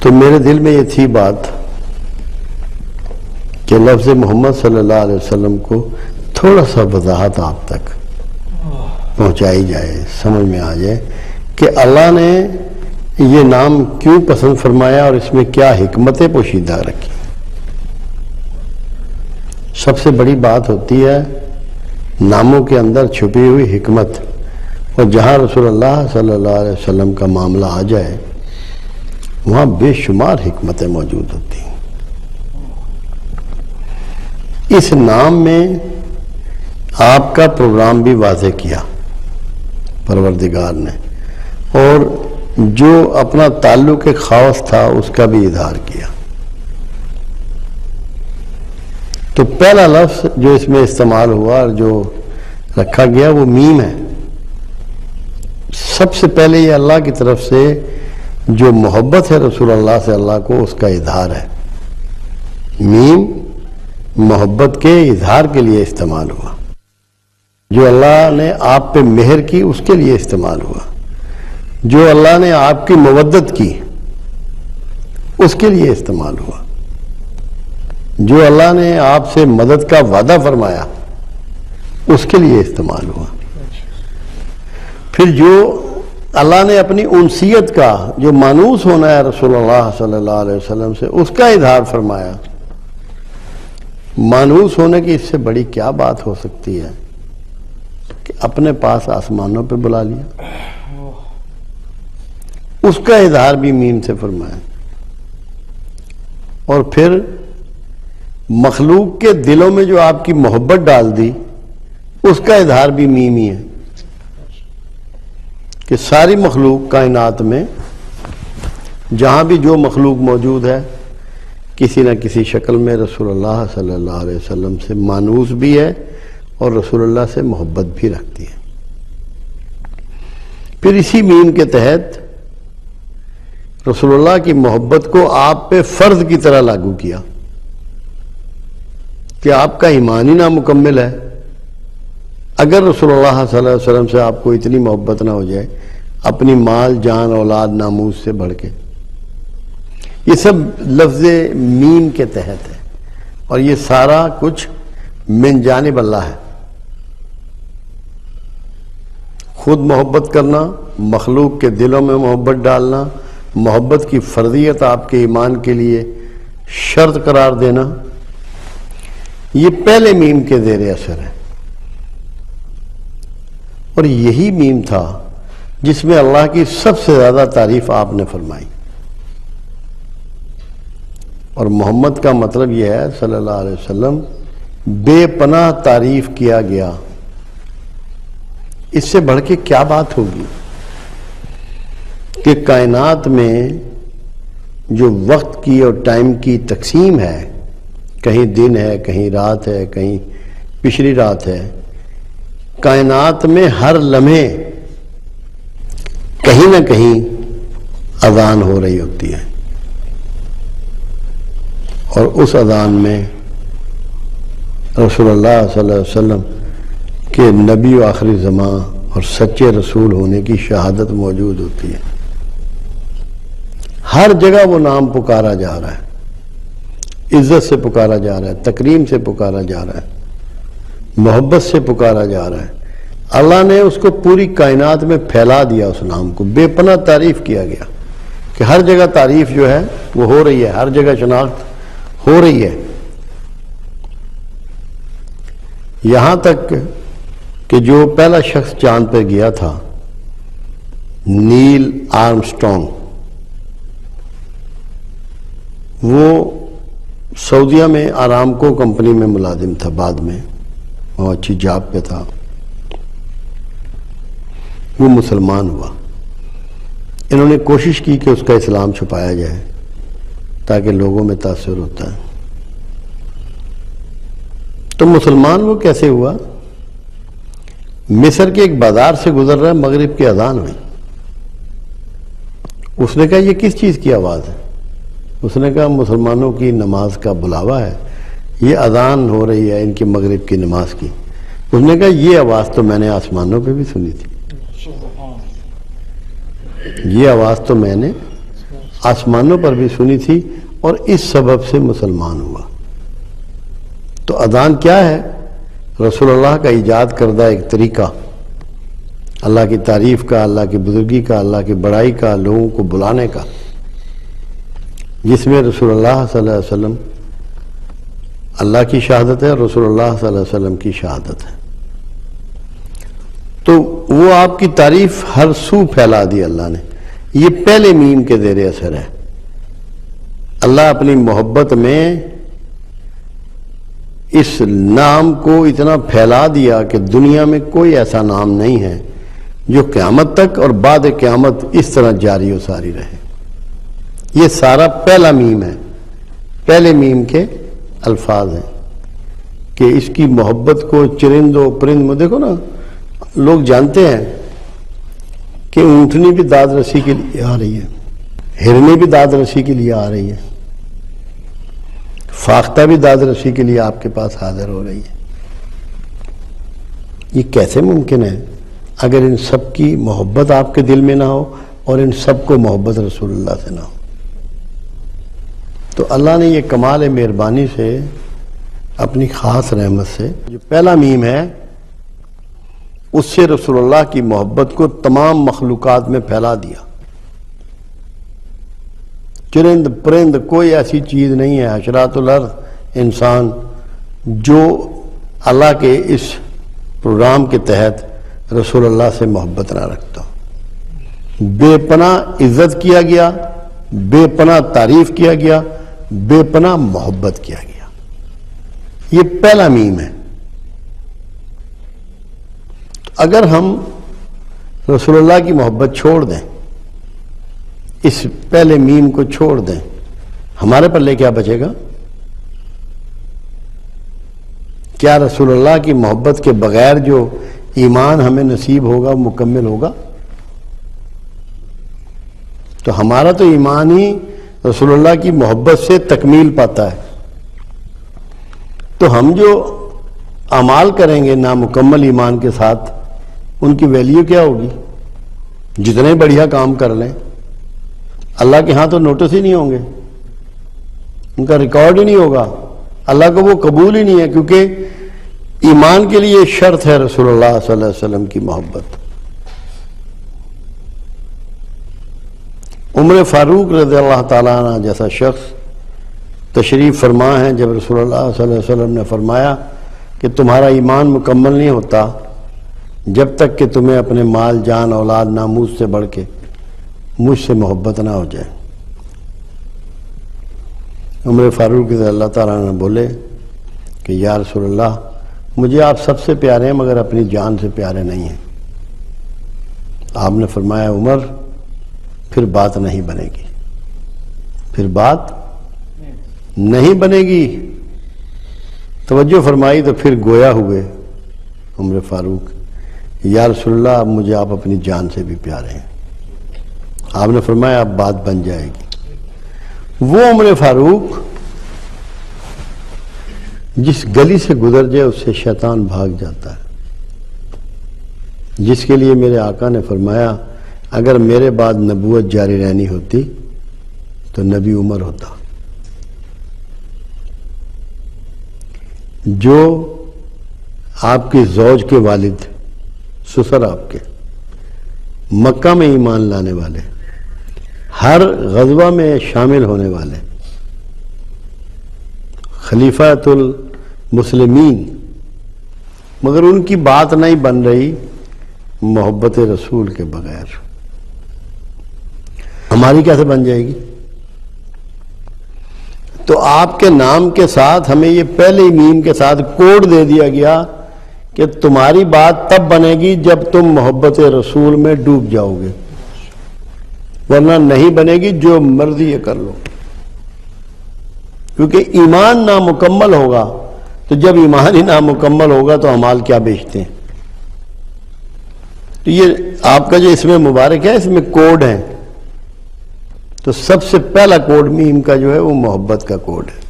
تو میرے دل میں یہ تھی بات کہ لفظ محمد صلی اللہ علیہ وسلم کو تھوڑا سا وضاحت آپ تک پہنچائی جائے، سمجھ میں آ جائے کہ اللہ نے یہ نام کیوں پسند فرمایا اور اس میں کیا حکمتیں پوشیدہ رکھی۔ سب سے بڑی بات ہوتی ہے ناموں کے اندر چھپی ہوئی حکمت، اور جہاں رسول اللہ صلی اللہ علیہ وسلم کا معاملہ آ جائے وہاں بے شمار حکمتیں موجود ہوتی ہیں۔ اس نام میں آپ کا پروگرام بھی واضح کیا پروردگار نے، اور جو اپنا تعلق خاص تھا اس کا بھی اظہار کیا۔ تو پہلا لفظ جو اس میں استعمال ہوا اور جو رکھا گیا وہ میم ہے۔ سب سے پہلے یہ اللہ کی طرف سے جو محبت ہے رسول اللہ سے اللہ کو، اس کا اظہار ہے۔ میم محبت کے اظہار کے لیے استعمال ہوا، جو اللہ نے آپ پہ مہر کی اس کے لیے استعمال ہوا، جو اللہ نے آپ کی مودت کی اس کے لیے استعمال ہوا، جو اللہ نے آپ سے مدد کا وعدہ فرمایا اس کے لیے استعمال ہوا۔ پھر جو اللہ نے اپنی انسیت کا جو مانوس ہونا ہے رسول اللہ صلی اللہ علیہ وسلم سے اس کا اظہار فرمایا۔ مانوس ہونے کی اس سے بڑی کیا بات ہو سکتی ہے کہ اپنے پاس آسمانوں پہ بلا لیا، اس کا اظہار بھی میم سے فرمایا۔ اور پھر مخلوق کے دلوں میں جو آپ کی محبت ڈال دی اس کا اظہار بھی میم ہی ہے، کہ ساری مخلوق کائنات میں جہاں بھی جو مخلوق موجود ہے کسی نہ کسی شکل میں رسول اللہ صلی اللہ علیہ وسلم سے مانوس بھی ہے اور رسول اللہ سے محبت بھی رکھتی ہے۔ پھر اسی میم کے تحت رسول اللہ کی محبت کو آپ پہ فرض کی طرح لاگو کیا کہ آپ کا ایمان ہی نامکمل ہے اگر رسول اللہ صلی اللہ علیہ وسلم سے آپ کو اتنی محبت نہ ہو جائے، اپنی مال جان اولاد ناموس سے بڑھ کے۔ یہ سب لفظ میم کے تحت ہے، اور یہ سارا کچھ من جانب اللہ ہے۔ خود محبت کرنا، مخلوق کے دلوں میں محبت ڈالنا، محبت کی فرضیت آپ کے ایمان کے لیے شرط قرار دینا، یہ پہلے میم کے زیر اثر ہے۔ اور یہی میم تھا جس میں اللہ کی سب سے زیادہ تعریف آپ نے فرمائی، اور محمد کا مطلب یہ ہے صلی اللہ علیہ وسلم بے پناہ تعریف کیا گیا۔ اس سے بڑھ کے کیا بات ہوگی کہ کائنات میں جو وقت کی اور ٹائم کی تقسیم ہے، کہیں دن ہے، کہیں رات ہے، کہیں پچھلی رات ہے، کائنات میں ہر لمحے کہیں نہ کہیں اذان ہو رہی ہوتی ہے، اور اس اذان میں رسول اللہ صلی اللہ علیہ وسلم کے نبی و آخری زمان اور سچے رسول ہونے کی شہادت موجود ہوتی ہے۔ ہر جگہ وہ نام پکارا جا رہا ہے، عزت سے پکارا جا رہا ہے، تکریم سے پکارا جا رہا ہے، محبت سے پکارا جا رہا ہے۔ اللہ نے اس کو پوری کائنات میں پھیلا دیا، اس نام کو بے پناہ تعریف کیا گیا کہ ہر جگہ تعریف جو ہے وہ ہو رہی ہے، ہر جگہ شناخت ہو رہی ہے۔ یہاں تک کہ جو پہلا شخص چاند پہ گیا تھا نیل آرمسٹرانگ، وہ سعودیہ میں آرامکو کمپنی میں ملازم تھا، بعد میں وہ اچھی جاب پہ تھا، وہ مسلمان ہوا۔ انہوں نے کوشش کی کہ اس کا اسلام چھپایا جائے تاکہ لوگوں میں تاثر ہوتا ہے۔ تو مسلمان وہ کیسے ہوا؟ مصر کے ایک بازار سے گزر رہا، مغرب کی اذان ہوئی، اس نے کہا یہ کس چیز کی آواز ہے؟ اس نے کہا مسلمانوں کی نماز کا بلاوا ہے، یہ اذان ہو رہی ہے ان کی مغرب کی نماز کی۔ اس نے کہا یہ آواز تو میں نے آسمانوں پہ بھی سنی تھی، یہ آواز تو میں نے آسمانوں پر بھی سنی تھی اور اس سبب سے مسلمان ہوا۔ تو اذان کیا ہے؟ رسول اللہ کا ایجاد کردہ ایک طریقہ، اللہ کی تعریف کا، اللہ کی بزرگی کا، اللہ کی بڑائی کا، لوگوں کو بلانے کا، جس میں رسول اللہ صلی اللہ علیہ وسلم اللہ کی شہادت ہے، رسول اللہ صلی اللہ علیہ وسلم کی شہادت ہے۔ تو وہ آپ کی تعریف ہر سو پھیلا دی اللہ نے۔ یہ پہلے میم کے زیر اثر ہے۔ اللہ اپنی محبت میں اس نام کو اتنا پھیلا دیا کہ دنیا میں کوئی ایسا نام نہیں ہے جو قیامت تک اور بعد قیامت اس طرح جاری و ساری رہے۔ یہ سارا پہلا میم ہے، پہلے میم کے الفاظ ہیں کہ اس کی محبت کو چرند و پرند میں دیکھو نا، لوگ جانتے ہیں کہ اونٹنی بھی داد رسی کے لیے آ رہی ہے، ہرنی بھی داد رسی کے لیے آ رہی ہے، فاختہ بھی داد رسی کے لیے آپ کے پاس حاضر ہو رہی ہے۔ یہ کیسے ممکن ہے اگر ان سب کی محبت آپ کے دل میں نہ ہو اور ان سب کو محبت رسول اللہ سے نہ ہو؟ تو اللہ نے یہ کمال مہربانی سے اپنی خاص رحمت سے جو پہلا میم ہے اس سے رسول اللہ کی محبت کو تمام مخلوقات میں پھیلا دیا۔ چرند پرند کوئی ایسی چیز نہیں ہے، حشرات الارض، انسان، جو اللہ کے اس پروگرام کے تحت رسول اللہ سے محبت نہ رکھتا۔ بے پناہ عزت کیا گیا، بے پناہ تعریف کیا گیا، بے پناہ محبت کیا گیا۔ یہ پہلا میم ہے۔ اگر ہم رسول اللہ کی محبت چھوڑ دیں، اس پہلے میم کو چھوڑ دیں، ہمارے پلے کیا بچے گا؟ کیا رسول اللہ کی محبت کے بغیر جو ایمان ہمیں نصیب ہوگا مکمل ہوگا؟ تو ہمارا تو ایمان ہی رسول اللہ کی محبت سے تکمیل پاتا ہے۔ تو ہم جو اعمال کریں گے نامکمل ایمان کے ساتھ، ان کی ویلیو کیا ہوگی؟ جتنے بڑھیا کام کر لیں، اللہ کے ہاں تو نوٹس ہی نہیں ہوں گے، ان کا ریکارڈ ہی نہیں ہوگا، اللہ کو وہ قبول ہی نہیں ہے، کیونکہ ایمان کے لیے شرط ہے رسول اللہ صلی اللہ علیہ وسلم کی محبت۔ عمر فاروق رضی اللہ تعالیٰ عنہ جیسا شخص تشریف فرما ہے جب رسول اللہ صلی اللہ علیہ وسلم نے فرمایا کہ تمہارا ایمان مکمل نہیں ہوتا جب تک کہ تمہیں اپنے مال، جان، اولاد، ناموس سے بڑھ کے مجھ سے محبت نہ ہو جائے۔ عمر فاروق رضی اللہ تعالیٰ عنہ بولے کہ یا رسول اللہ، مجھے آپ سب سے پیارے ہیں مگر اپنی جان سے پیارے نہیں ہیں۔ آپ نے فرمایا عمر، پھر بات نہیں بنے گی، پھر بات نہیں بنے گی۔ توجہ فرمائی تو پھر گویا ہوئے عمر فاروق، یا رسول اللہ اب مجھے آپ اپنی جان سے بھی پیارے ہیں۔ آپ نے فرمایا اب بات بن جائے گی۔ وہ عمر فاروق جس گلی سے گزر جائے اس سے شیطان بھاگ جاتا ہے، جس کے لیے میرے آقا نے فرمایا اگر میرے بعد نبوت جاری رہنی ہوتی تو نبی عمر ہوتا۔ جو آپ کے زوج کے والد، سسر آپ کے، مکہ میں ایمان لانے والے، ہر غزوہ میں شامل ہونے والے، خلیفۃ المسلمین، مگر ان کی بات نہیں بن رہی محبت رسول کے بغیر، ہماری کیسے بن جائے گی؟ تو آپ کے نام کے ساتھ ہمیں یہ پہلے میم کے ساتھ کوڈ دے دیا گیا کہ تمہاری بات تب بنے گی جب تم محبت رسول میں ڈوب جاؤ گے، ورنہ نہیں بنے گی، جو مرضی یہ کر لو۔ کیونکہ ایمان نامکمل ہوگا، تو جب ایمان ہی نامکمل ہوگا تو اعمال کیا بیچتے ہیں؟ تو یہ آپ کا جو اس میں مبارک ہے، اس میں کوڈ ہے، تو سب سے پہلا کوڈ میم کا جو ہے وہ محبت کا کوڈ ہے۔